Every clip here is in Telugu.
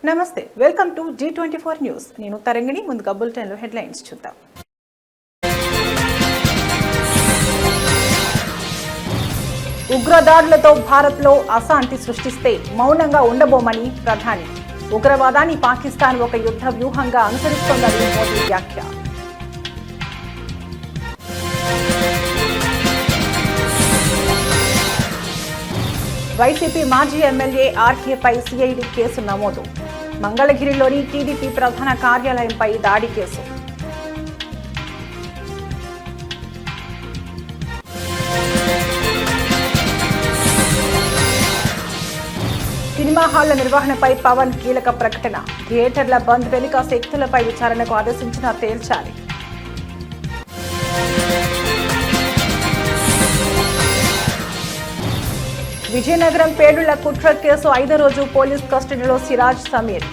నమస్తే, వెల్కమ్ టు G24 న్యూస్. నేను తరంగిణి. ముందుగా బులెటిన్లో హెడ్లైన్స్ చూద్దాం. ఉగ్రదాడులతో భారత్లో అశాంతి సృష్టిస్తే మౌనంగా ఉండబోమని ప్రధాని. ఉగ్రవాదాన్ని పాకిస్తాన్ ఒక యుద్ధ వ్యూహంగా అనుసరిస్తోందని మోదీ వ్యాఖ్య. వైసీపీ మాజీ ఎమ్మెల్యే ఆర్కేపై సిఐడి కేసు నమోదు. మంగళగిరిలోని టీడీపీ ప్రధాన కార్యాలయంపై దాడి కేసు. సినిమా హాళ్ల నిర్వహణపై పవన్ కీలక ప్రకటన. థియేటర్ల బంద్ వెనుక శక్తులపై విచారణకు ఆదేశించినా తేల్చాలి. విజయనగరం పేలుళ్ల కుట్ర కేసు 5వ రోజు పోలీస్ కస్టడీలో సిరాజ్ సమీర్.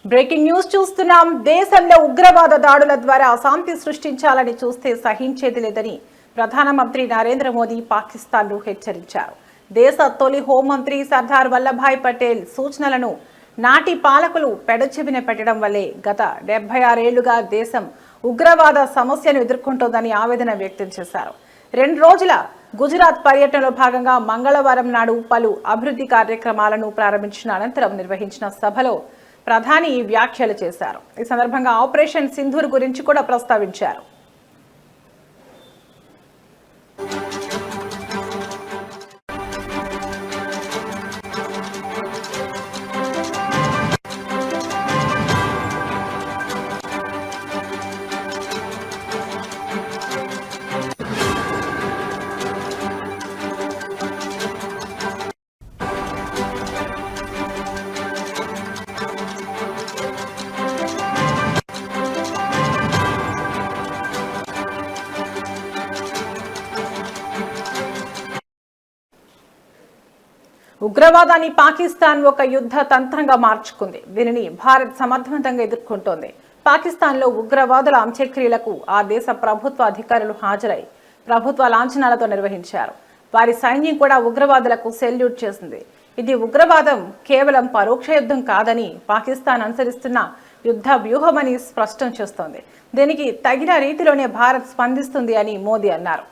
బ్రేకింగ్ న్యూస్ చూస్తున్నాం. దేశంలో ఉగ్రవాద దాడుల ద్వారా అశాంతి సృష్టించాలని చూస్తే సహించేది లేదని ప్రధానమంత్రి నరేంద్ర మోదీ పాకిస్తాన్ను హెచ్చరించారు. దేశ తొలి హోంమంత్రి సర్దార్ వల్లభాయ్ పటేల్ సూచనలను నాటి పాలకులు పెడచెవిన పెట్టడం వల్లే గత 76 ఏళ్లుగా దేశం ఉగ్రవాద సమస్యను ఎదుర్కొంటోందని ఆవేదన వ్యక్తం చేశారు. 2 రోజుల గుజరాత్ పర్యటనలో భాగంగా మంగళవారం నాడు పలు అభివృద్ధి కార్యక్రమాలను ప్రారంభించిన అనంతరం నిర్వహించిన సభలో ప్రధాని ఈ వ్యాఖ్యలు చేశారు. ఈ సందర్భంగా ఆపరేషన్ సింధూర్ గురించి కూడా ప్రస్తావించారు. ఉగ్రవాదాన్ని పాకిస్తాన్ ఒక యుద్ధ తంత్రంగా మార్చుకుంది. దీనిని భారత్ సమర్థవంతంగా ఎదుర్కొంటోంది. పాకిస్తాన్లో ఉగ్రవాదుల అంత్యక్రియలకు ఆ దేశ ప్రభుత్వ అధికారులు హాజరై ప్రభుత్వ లాంఛనాలతో నిర్వహించారు. వారి సైన్యం కూడా ఉగ్రవాదులకు సెల్యూట్ చేసింది. ఇది ఉగ్రవాదం కేవలం పరోక్ష యుద్ధం కాదని, పాకిస్తాన్ అనుసరిస్తున్న యుద్ధ వ్యూహమని స్పష్టం చేస్తోంది. దీనికి తగిన రీతిలోనే భారత్ స్పందిస్తుంది అని మోదీ అన్నారు.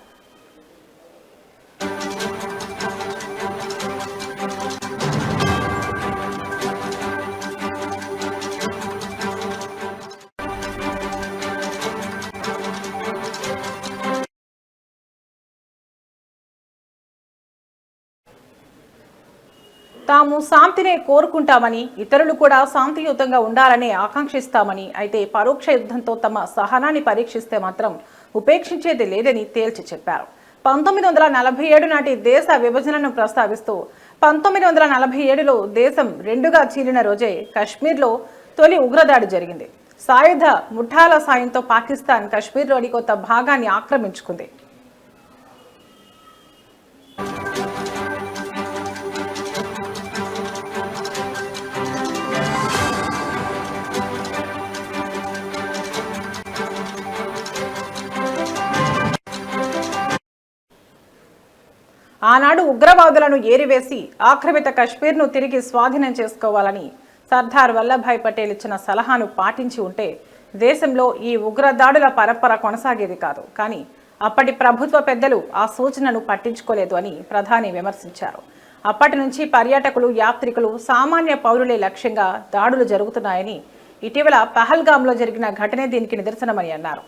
తాము శాంతినే కోరుకుంటామని, ఇతరులు కూడా శాంతియుతంగా ఉండాలని ఆకాంక్షిస్తామని, అయితే పరోక్ష యుద్ధంతో తమ సహనాన్ని పరీక్షిస్తే మాత్రం ఉపేక్షించేది లేదని తేల్చి చెప్పారు. 1947 నాటి దేశ విభజనను ప్రస్తావిస్తూ 1947లో దేశం 2గా చీలిన రోజే కశ్మీర్లో తొలి ఉగ్రదాడి జరిగింది. సాయుధ ముఠాల సాయంతో పాకిస్తాన్ కశ్మీర్లోని కొంత భాగాన్ని ఆక్రమించుకుంది. ఆనాడు ఉగ్రవాదులను ఏరివేసి ఆక్రమిత కశ్మీర్ను తిరిగి స్వాధీనం చేసుకోవాలని సర్దార్ వల్లభాయ్ పటేల్ ఇచ్చిన సలహాను పాటించి ఉంటే దేశంలో ఈ ఉగ్రదాడుల పరంపర కొనసాగేది కాదు. కానీ అప్పటి ప్రభుత్వ పెద్దలు ఆ సూచనను పట్టించుకోలేదు అని ప్రధాని విమర్శించారు. అప్పటి నుంచి పర్యాటకులు, యాత్రికులు, సామాన్య పౌరులే లక్ష్యంగా దాడులు జరుగుతున్నాయని, ఇటీవల పహల్గామ్లో జరిగిన ఘటనే దీనికి నిదర్శనమని అన్నారు.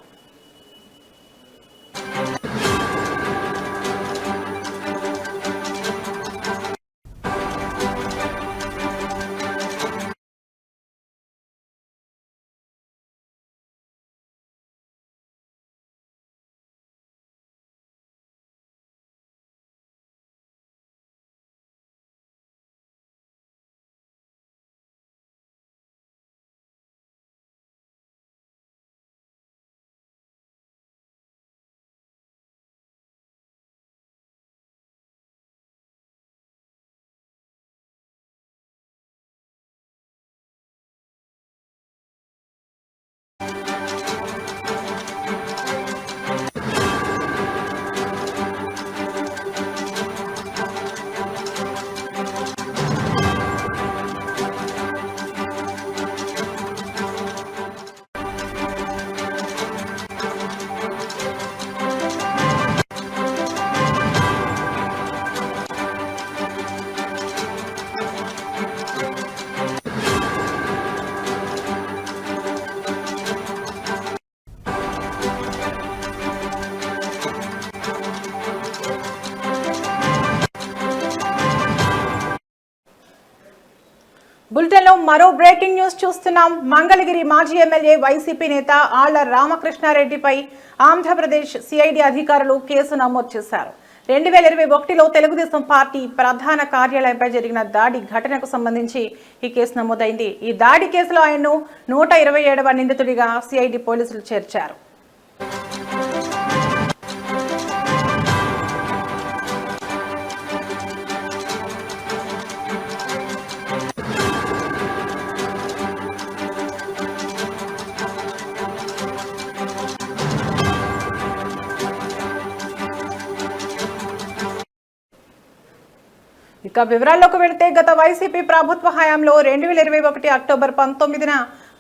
బులెటిన్లో మరో బ్రేకింగ్ న్యూస్ చూస్తున్నాం. మంగళగిరి మాజీ ఎమ్మెల్యే వైసీపీ నేత ఆళ్ల రామకృష్ణారెడ్డిపై ఆంధ్రప్రదేశ్ సిఐడి అధికారులు కేసు నమోదు చేశారు. 2021లో తెలుగుదేశం పార్టీ ప్రధాన కార్యాలయంపై జరిగిన దాడి ఘటనకు సంబంధించి ఈ కేసు నమోదైంది. ఈ దాడి కేసులో ఆయన్ను 127వ నిందితుడిగా సిఐడి పోలీసులు చేర్చారు. ఇక వివరాల్లోకి వెళితే గత వైసీపీ ప్రభుత్వ హయాంలో 2021 అక్టోబర్ 19న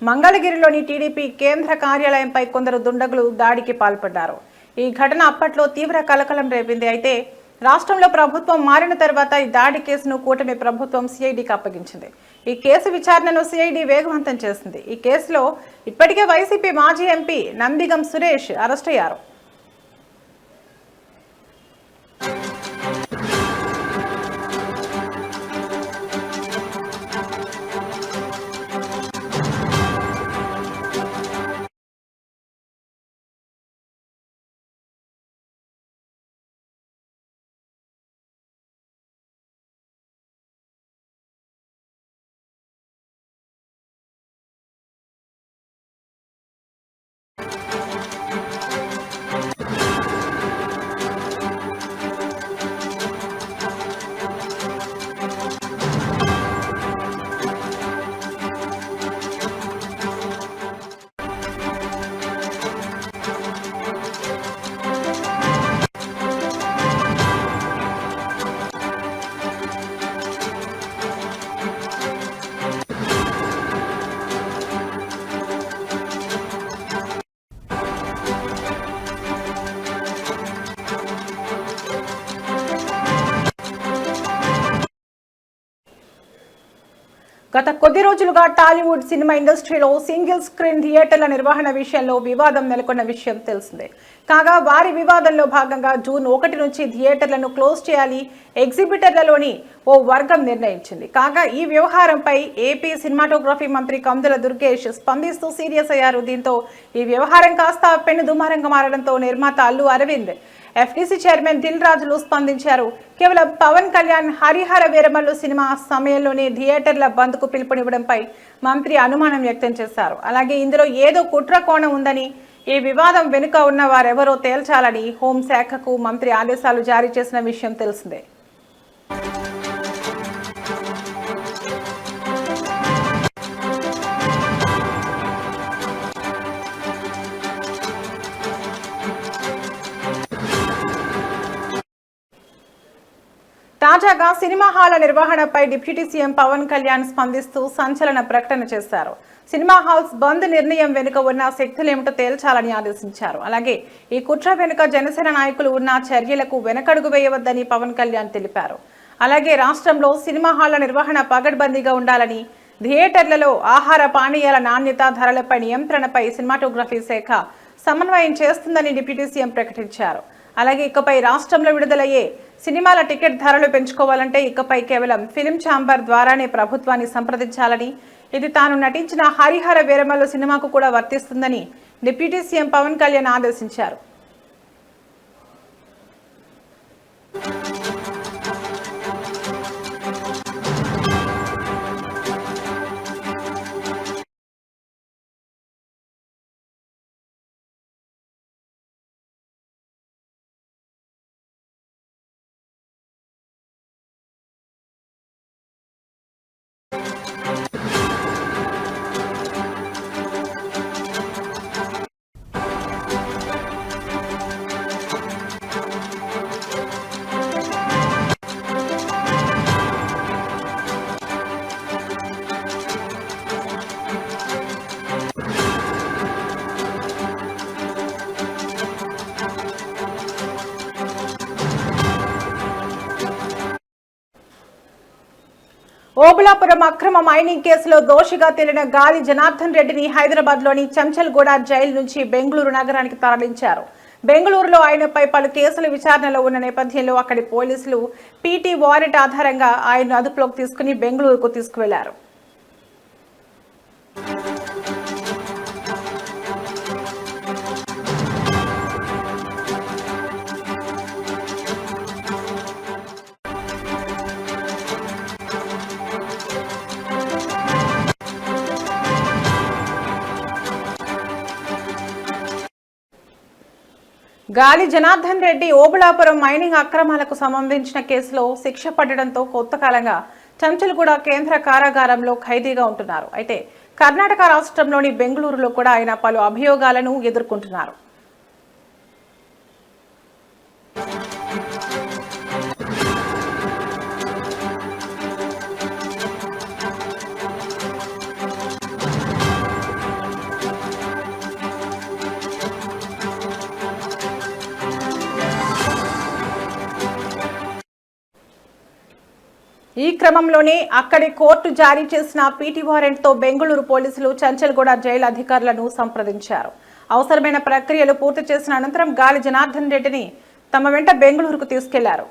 మంగళగిరిలోని టీడీపీ కేంద్ర కార్యాలయంపై కొందరు దుండగులు దాడికి పాల్పడ్డారు. ఈ ఘటన అప్పట్లో తీవ్ర కలకలం రేపింది. అయితే రాష్ట్రంలో ప్రభుత్వం మారిన తర్వాత ఈ దాడి కేసును కూటమి ప్రభుత్వం సిఐడికి అప్పగించింది. ఈ కేసు విచారణను సిఐడి వేగవంతం చేసింది. ఈ కేసులో ఇప్పటికే వైసీపీ మాజీ ఎంపీ నందిగం సురేష్ అరెస్ట్ అయ్యారు. గత కొద్ది రోజులుగా టాలీవుడ్ సినిమా ఇండస్ట్రీలో సింగిల్ స్క్రీన్ థియేటర్ల నిర్వహణ విషయంలో వివాదం నెలకొన్న విషయం తెలిసిందే. కాగా వారి వివాదంలో భాగంగా జూన్ 1 నుంచి థియేటర్లను క్లోజ్ చేయాలి ఎగ్జిబిటర్లలోని ఓ వర్గం నిర్ణయించింది. కాగా ఈ వ్యవహారంపై ఏపీ సినిమాటోగ్రఫీ మంత్రి కందుల దుర్గేష్ స్పందిస్తూ సీరియస్ అయ్యారు. దీంతో ఈ వ్యవహారం కాస్త పెను దుమారంగా మారడంతో నిర్మాత అల్లు అరవింద్, ఎఫ్డీసీ చైర్మన్ దిల్ రాజులు స్పందించారు. కేవలం పవన్ కళ్యాణ్ హరిహర వీరమల్లు సినిమా సమయంలోనే థియేటర్ల బంద్కు పిలుపునివ్వడంపై మంత్రి అనుమానం వ్యక్తం చేశారు. అలాగే ఇందులో ఏదో కుట్ర కోణం ఉందని, ఈ వివాదం వెనుక ఉన్న వారెవరో తేల్చాలని హోంశాఖకు మంత్రి ఆదేశాలు జారీ చేసిన విషయం తెలిసిందే. తాజాగా సినిమా హాళ్ల నిర్వహణపై డిప్యూటీ సీఎం పవన్ కళ్యాణ్ స్పందిస్తూ సంచలన ప్రకటన చేశారు. సినిమా హాల్స్ బంద్ నిర్ణయం వెనుక ఉన్న శక్తులేమిటో తేల్చాలని ఆదేశించారు. అలాగే ఈ కుట్ర వెనుక జనసేన నాయకులు ఉన్న చర్యలకు వెనకడుగు వేయవద్దని పవన్ కళ్యాణ్ తెలిపారు. అలాగే రాష్ట్రంలో సినిమా హాళ్ల నిర్వహణ పగడ్బందీగా ఉండాలని, థియేటర్లలో ఆహార పానీయాల నాణ్యత, ధరలపై నియంత్రణపై సినిమాటోగ్రఫీ శాఖ సమన్వయం చేస్తుందని డిప్యూటీ సీఎం ప్రకటించారు. అలాగే ఇకపై రాష్ట్రంలో విడుదలయ్యే సినిమాల టికెట్ ధరలు పెంచుకోవాలంటే ఇకపై కేవలం ఫిలిం ఛాంబర్ ద్వారానే ప్రభుత్వాన్ని సంప్రదించాలని, ఇది తాను నటించిన హరిహర వీరమల్లు సినిమాకు కూడా వర్తిస్తుందని డిప్యూటీ సీఎం పవన్ కళ్యాణ్ ఆదేశించారు. ఓబులాపురం అక్రమ మైనింగ్ కేసులో దోషిగా తేలిన గాలి జనార్దన్ రెడ్డిని హైదరాబాద్లోని చంచల్గూడ జైలు నుంచి బెంగళూరు నగరానికి తరలించారు. బెంగళూరులో ఆయనపై పలు కేసులు విచారణలో ఉన్న నేపథ్యంలో అక్కడి పోలీసులు పీటీ వారెంట్ ఆధారంగా ఆయన్ను అదుపులోకి తీసుకుని బెంగళూరుకు తీసుకువెళ్లారు. గాలి జనార్దన్ రెడ్డి ఓబుళాపురం మైనింగ్ అక్రమాలకు సంబంధించిన కేసులో శిక్ష పడడంతో కొంతకాలంగా చంచల్గూడ కేంద్ర కారాగారంలో ఖైదీగా ఉంటున్నారు. అయితే కర్ణాటక రాష్ట్రంలోని బెంగళూరులో కూడా ఆయన పలు అభియోగాలను ఎదుర్కొంటున్నారు. ఈ క్రమంలోనే అక్కడి కోర్టు జారీ చేసిన పీటీ వారెంట్తో బెంగళూరు పోలీసులు చంచల్గూడ జైలు అధికారులను సంప్రదించారు. అవసరమైన ప్రక్రియలు పూర్తి చేసిన అనంతరం గాలి జనార్దన్ రెడ్డిని తమ వెంట బెంగళూరుకు తీసుకెళ్లారు.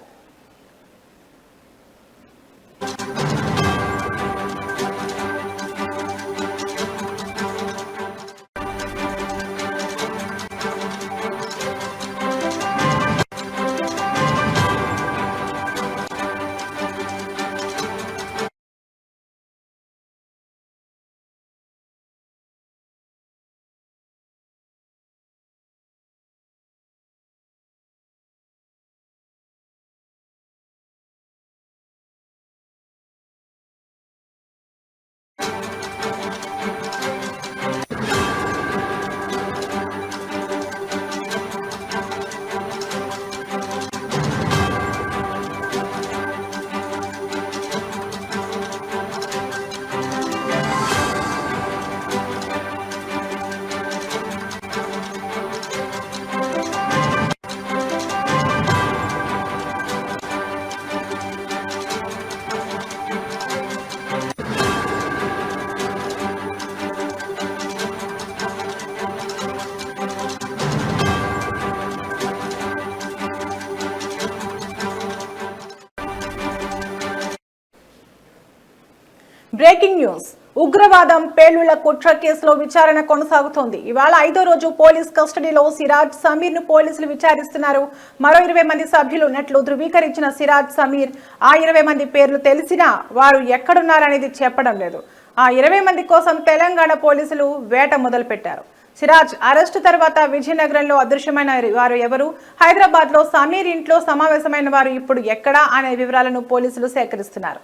Breaking news. ఉగ్రవాదం పేలుళ్ల కుట్ర కేసులో విచారణ కొనసాగుతోంది. ఇవాళ 5వ రోజు పోలీస్ కస్టడీలో సిరాజ్ సమీర్ ను పోలీసులు విచారిస్తున్నారు. మరో 20 మంది సభ్యులు ఉన్నట్లు ధృవీకరించిన సిరాజ్ సమీర్ ఆ 20 మంది పేర్లు తెలిసినా వారు ఎక్కడున్నారనేది చెప్పడం లేదు. ఆ 20 మంది కోసం తెలంగాణ పోలీసులు వేట మొదలుపెట్టారు. సిరాజ్ అరెస్టు తర్వాత విజయనగరంలో అదృశ్యమైన వారు ఎవరు, హైదరాబాద్ లో సమీర్ ఇంట్లో సమావేశమైన వారు ఇప్పుడు ఎక్కడా అనే వివరాలను పోలీసులు సేకరిస్తున్నారు.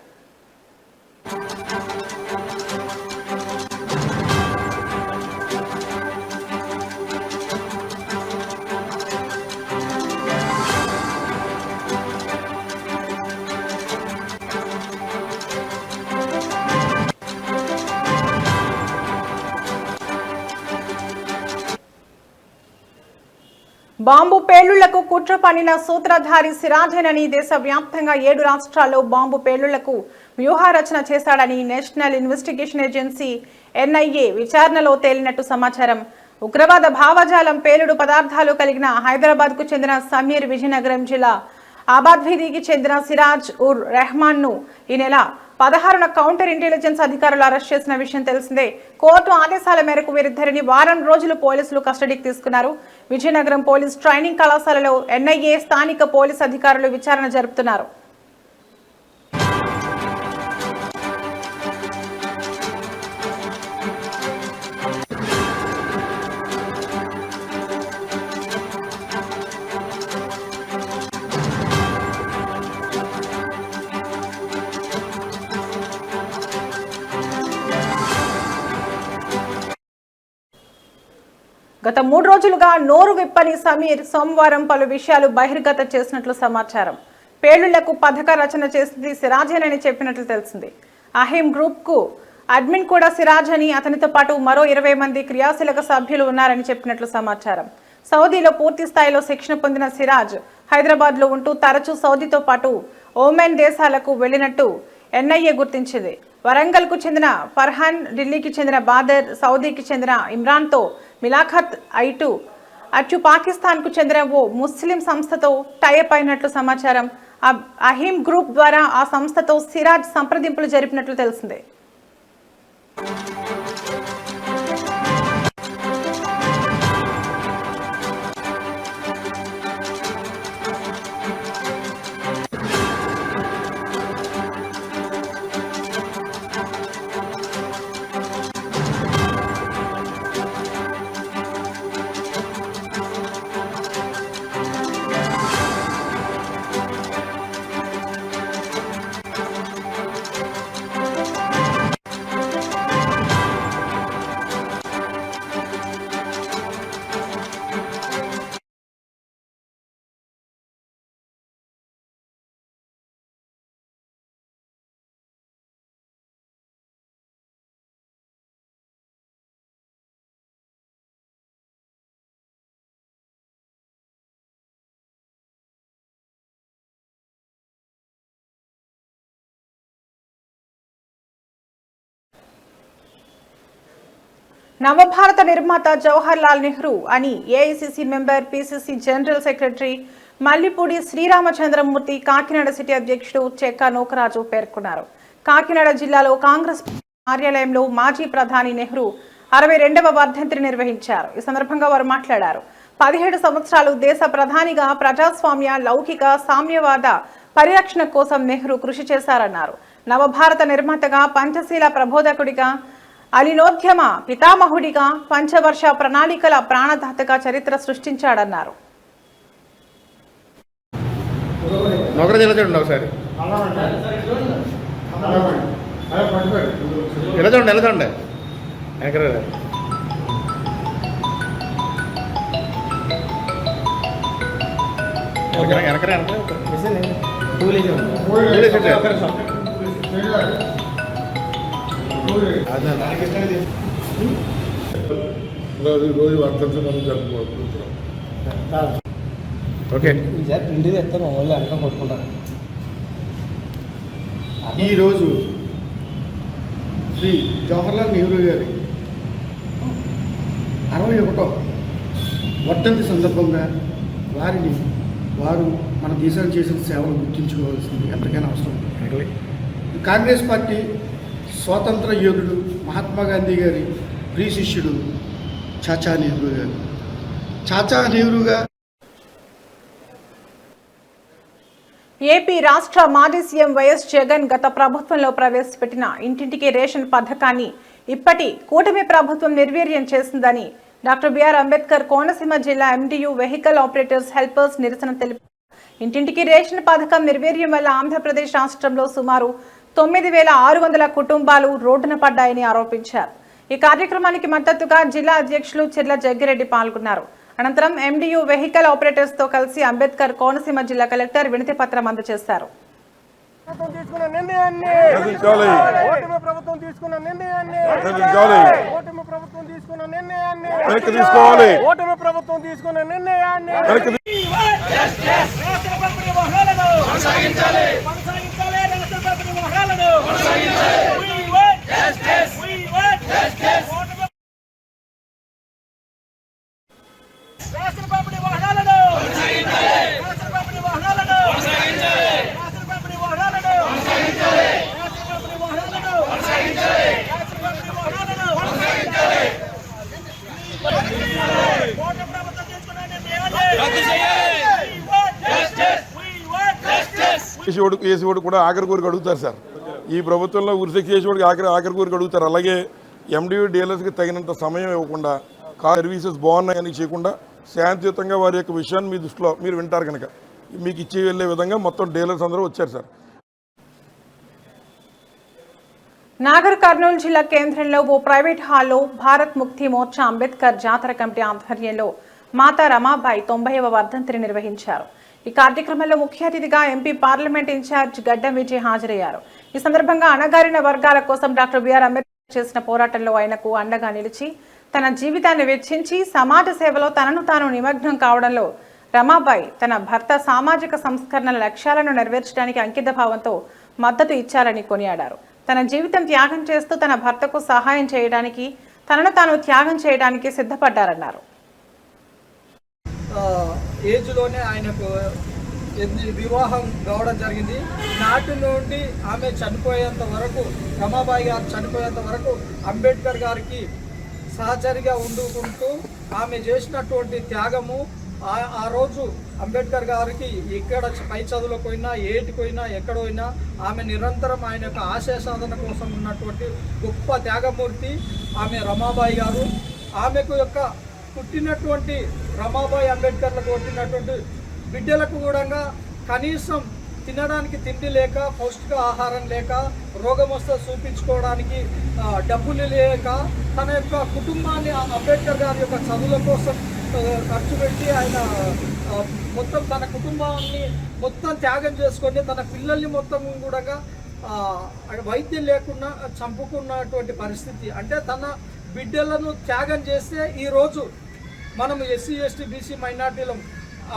బాంబు పేలుళ్లకు కుట్ర పన్నిన సూత్రధారి సిరాజేనని దేశవ్యాప్తంగా 7 రాష్ట్రాల్లో బాంబు పేలుళ్లకు వ్యూహరచన చేశాడని నేషనల్ ఇన్వెస్టిగేషన్ ఏజెన్సీ ఎన్ఐఏ విచారణలో తేలినట్టు సమాచారం. ఉగ్రవాద భావజాలం పేలుడు పదార్థాలు కలిగిన హైదరాబాద్కు చెందిన సమీర్, విజయనగరం జిల్లా ఆబాద్వీదికి చెందిన సిరాజ్ ఉర్ రెహమాన్ ను ఈ నెల 16న కౌంటర్ ఇంటెలిజెన్స్ అధికారులు అరెస్ట్ చేసిన విషయం తెలిసిందే. కోర్టు ఆదేశాల మేరకు వీరిద్దరిని వారం రోజులు పోలీసులు కస్టడీకి తీసుకున్నారు. విజయనగరం పోలీస్ ట్రైనింగ్ కళాశాలలో ఎన్ఐఏ స్థానిక పోలీస్ అధికారులు విచారణ జరుపుతున్నారు. గత 3 రోజులుగా నోరు విప్పని సమీర్ సోమవారం పలు విషయాలు బహిర్గతం చేసినట్లు సమాచారం. పేలుళ్లకు పథక రచన చేసింది సిరాజేనని చెప్పినట్లు తెలిసింది. అహీం గ్రూప్ కు అడ్మిన్ కూడా సిరాజ్ అని, అతనితో పాటు మరో 20 మంది క్రియాశీలక సభ్యులు ఉన్నారని చెప్పినట్లు సమాచారం. సౌదీలో పూర్తి స్థాయిలో శిక్షణ పొందిన సిరాజ్ హైదరాబాద్ లో ఉంటూ తరచూ సౌదీతో పాటు ఓమెన్ దేశాలకు వెళ్లినట్టు ఎన్ఐఏ గుర్తించింది. వరంగల్ కు చెందిన ఫర్హాన్, ఢిల్లీకి చెందిన బాదర్, సౌదీకి చెందిన ఇమ్రాన్తో మిలాఖత్ అటు పాకిస్తాన్ కు చెందిన ఓ ముస్లిం సంస్థతో టైఅప్ అయినట్లు సమాచారం. అహీం గ్రూప్ ద్వారా ఆ సంస్థతో సిరాజ్ సంప్రదింపులు జరిపినట్లు తెలిసిందే. నవభారత నిర్మాత జవహర్ లాల్ నెహ్రూ అని AICC member, PCC general secretary Mallipudi Sriramachandramurthy Kakinada city అధ్యక్షుడు చెక్క నూకరాజు పేర్కొన్నారు. కాకినాడ జిల్లాలో కాంగ్రెస్ కార్యాలయంలో మాజీ ప్రధాని నెహ్రూ 62వ వర్ధంతిని నిర్వహించారు. ఈ సందర్భంగా వారు మాట్లాడారు. 17 సంవత్సరాలు దేశ ప్రధానిగా ప్రజాస్వామ్య, లౌకిక, సామ్యవాద పరిరక్షణ కోసం నెహ్రూ కృషి చేశారన్నారు. నవభారత నిర్మాతగా, పంచశీల ప్రబోధకుడిగా, అలినోద్యమ పితామహుడిగా, పంచవర్ష ప్రణాళికల ప్రాణదాతగా చరిత్ర సృష్టించాడన్నారు. రోజు వర్ధంతి మనం జరుపుకుంటున్నాం. ఈరోజు శ్రీ జవహర్లాల్ నెహ్రూ గారి 61వ వర్ధంతి సందర్భంగా వారు మన దేశానికి చేసిన సేవలు గుర్తించుకోవాల్సింది ఎంతకైనా అవసరం. కాంగ్రెస్ పార్టీ స్వాతంత్ర యోధుడు మహాత్మా గాంధీ గారి ప్రియ శిష్యుడు చాచా నెహ్రూ గారు. చాచా నెహ్రూగా ఏపీ రాష్ట్ర మాజీ సీఎం వైఎస్ జగన్ గత ప్రభుత్వంలో ప్రవేశపెట్టిన ఇంటింటికి రేషన్ పథకాన్ని ఇప్పటి కూటమి ప్రభుత్వం నిర్వీర్యం చేసిందని డాక్టర్ బిఆర్ అంబేద్కర్ కోనసీమ జిల్లా ఎండియు వెహికల్ ఆపరేటర్స్ హెల్పర్స్ నిరసన తెలిపారు. ఇంటింటికి రేషన్ పథకం నిర్వీర్యం వల్ల ఆంధ్రప్రదేశ్ రాష్ట్రంలో సుమారు 9,600 కుటుంబాలు రోడ్డున పడ్డాయని ఆరోపించారు. ఈ కార్యక్రమానికి మద్దతుగా జిల్లా అధ్యక్షులు చిర్ల జగ్గిరెడ్డి పాల్గొన్నారు. అనంతరం ఎండియు వెహికల్ ఆపరేటర్స్ తో కలిసి అంబేద్కర్ కోనసీమ జిల్లా కలెక్టర్ వినతి పత్రం అందజేశారు. చేసేవాడు కూడా ఆఖరి కోరిక అడుగుతారు సార్. ఈ ప్రభుత్వంలో ఉరిశిక్ష చేసేవాడికి ఆఖరి కోరిక అడుగుతారు. అలాగే ఎండియూ డీలర్స్కి తగినంత సమయం ఇవ్వకుండా, సర్వీసెస్ బాగున్నాయని చేయకుండా శాంతియుతంగా వారి యొక్క విషయాన్ని మీ దృష్టిలో మీరు వింటారు కనుక మీకు ఇచ్చి వెళ్ళే విధంగా మొత్తం డీలర్స్ అందరూ వచ్చారు సార్. నాగర్ కర్నూలు జిల్లా కేంద్రంలో ఓ ప్రైవేట్ హాల్లో భారత్ ముక్తి మోర్చా అంబేద్కర్ జాతర కమిటీ ఆధ్వర్యంలో మాతా రమాబాయి 90వ వర్ధంతిని నిర్వహించారు. ఈ కార్యక్రమంలో ముఖ్య అతిథిగా ఎంపీ పార్లమెంట్ ఇన్ఛార్జ్ గడ్డం విజయ్ హాజరయ్యారు. ఈ సందర్భంగా అణగారిన వర్గాల కోసం డాక్టర్ బిఆర్ అంబేద్కర్ చేసిన పోరాటంలో ఆయనకు అండగా నిలిచి తన జీవితాన్ని వెచ్చించి సమాజ సేవలో తనను తాను నిమగ్నం కావడంలో రమాబాయి తన భర్త సామాజిక సంస్కరణల లక్ష్యాలను నెరవేర్చడానికి అంకిత భావంతో మద్దతు ఇచ్చారని కొనియాడారు. తన జీవితం త్యాగం చేస్తూ తన భర్తకు సహాయం చేయడానికి, తనను తాను త్యాగం చేయడానికి సిద్ధపడ్డారన్నారు. ఏజ్లోనే ఆయనకు వివాహం కావడం జరిగింది. నాటి నుండి ఆమె చనిపోయేంత వరకు, రమాబాయి గారు చనిపోయేంత వరకు అంబేద్కర్ గారికి సహచరిగా ఉండుకుంటూ ఆమె చేసినటువంటి త్యాగము, ఆ రోజు అంబేద్కర్ గారికి ఎక్కడ పై చదువులకు పోయినా, ఏటికి పోయినా, ఎక్కడైనా ఆమె నిరంతరం ఆయన యొక్క ఆశయ సాధన కోసం ఉన్నటువంటి గొప్ప త్యాగమూర్తి ఆమె రమాబాయి గారు. ఆమెకు యొక్క పుట్టినటువంటి రమాబాయి అంబేద్కర్లకు పుట్టినటువంటి బిడ్డలకు కూడా కనీసం తినడానికి తిండి లేక, పౌష్టిక ఆహారం లేక, రోగం వస్తే చూపించుకోవడానికి డబ్బులు లేక తన యొక్క కుటుంబాన్ని అంబేద్కర్ గారి యొక్క చదువుల కోసం ఖర్చు పెట్టి ఆయన మొత్తం తన కుటుంబాన్ని మొత్తం త్యాగం చేసుకొని తన పిల్లల్ని మొత్తం కూడా వైద్యం లేకుండా చంపుకున్నటువంటి పరిస్థితి. అంటే తన బిడ్డలను త్యాగం చేస్తే ఈరోజు మనం ఎస్సీ, ఎస్టీ, బీసీ మైనార్టీలు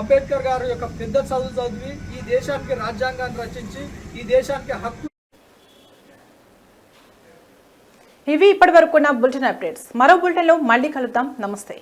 అంబేద్కర్ గారు యొక్క పెద్ద చదువు చదివి ఈ దేశానికి రాజ్యాంగాన్ని రచించి ఈ దేశానికి హక్కు. ఇవి ఇప్పటివరకున్న బులెటిన్ అప్డేట్స్. మరో బులెటిన్లో మళ్ళీ కలుద్దాం. నమస్తే.